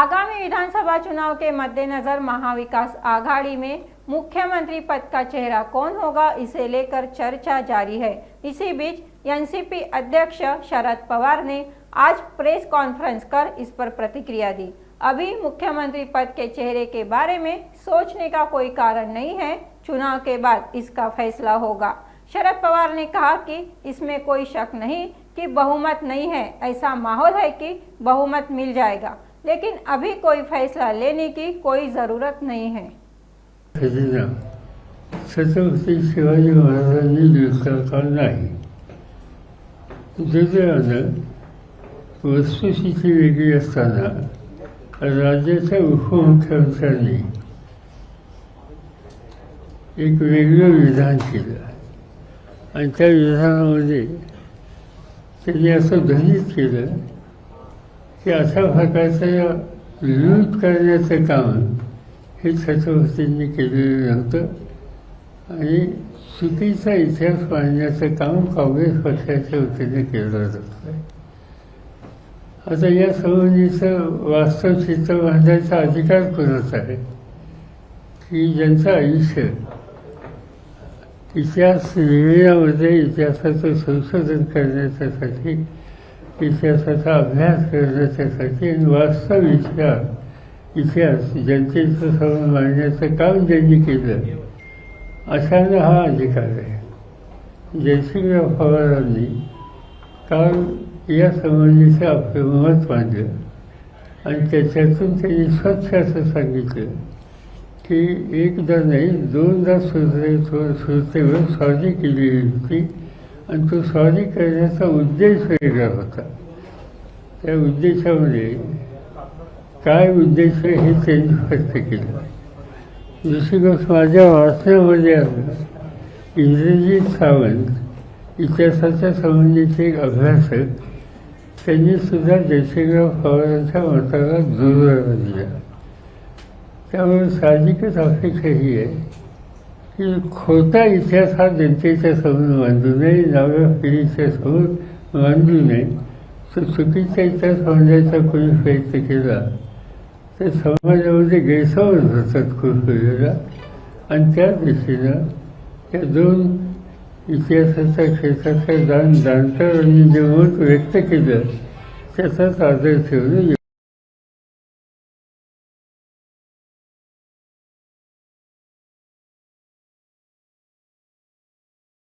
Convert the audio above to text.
आगामी विधानसभा चुनाव के मद्देनजर महाविकास आघाड़ी में मुख्यमंत्री पद का चेहरा कौन होगा, इसे लेकर चर्चा जारी है। इसी बीच एनसीपी अध्यक्ष शरद पवार ने आज प्रेस कॉन्फ्रेंस कर इस पर प्रतिक्रिया दी। अभी मुख्यमंत्री पद के चेहरे के बारे में सोचने का कोई कारण नहीं है, चुनाव के बाद इसका फैसला होगा। शरद पवार ने कहा कि इसमें कोई शक नहीं कि बहुमत नहीं है, ऐसा माहौल है कि बहुमत मिल जाएगा, लेकिन अभी कोई फैसला लेने की कोई ज़रूरत नहीं है। छत्रपती शिवाजी महाराजांनी दुष्काळ नाही, दुर्दैवानं वस्तुस्थिती वेगळी असताना राज्याच्या उपमुख्यमंत्र्यांनी एक वेगळं विधान केलं आणि त्या विधानामध्ये त्यांनी असं ध्वनित केलं की अशा प्रकारचं लूट करण्याचं काम हे छत्रपतींनी केलेलं नव्हतं आणि चुकीचा इतिहास मांडण्याचं काम काँग्रेस पक्षाच्या वतीने केलं जातं। आता या संबंधीचं वास्तव चित्र बांधायचा अधिकार कोणाचा आहे की ज्यांचं आयुष्य इतिहास लिहिण्यामध्ये, इतिहासाचं संशोधन करण्याच्यासाठी, इतिहासाचा अभ्यास करण्याच्यासाठी आणि वास्तव इतिहास जनतेचं समोर मांडण्याचं काम ज्यांनी केलं अशांना हा अधिकार आहे। जयसिंगराव पवारांनी काल या संबंधीचं आपलं मत मांडलं आणि त्याच्यातून त्यांनी स्वच्छ असं सांगितलं की एकदा नाही दोनदा सुरतेवर स्वारी केलेली होती आणि तो स्वारी करण्याचा उद्देश वेगळा होता। त्या उद्देशामध्ये काय उद्देश आहे हे त्यांनी स्पष्ट केलं। दुसरी गोष्ट माझ्या वाचनामध्ये आलं, इंद्रजीत सावंत इतिहासाच्या संबंधीचे एक अभ्यासक त्यांनी सुद्धा जयसिंगराव पवारांच्या मताला दुजोरा दिला। त्यामुळे साहजिकच अपेक्षा ही आहे की खोटा इतिहास हा जनतेच्या समोर मांडू नये, नव्या पिढीच्या समोर मांडू नये। तो चुकीचा इतिहास मांडायचा कोणी प्रयत्न केला तर समाजामध्ये गैरसमज होतात खूप वेळेला आणि त्या दिशेनं त्या दोन इतिहासाच्या क्षेत्राच्या जाणकारांनी जे मत व्यक्त केलं त्याचाच आदर ठेवणं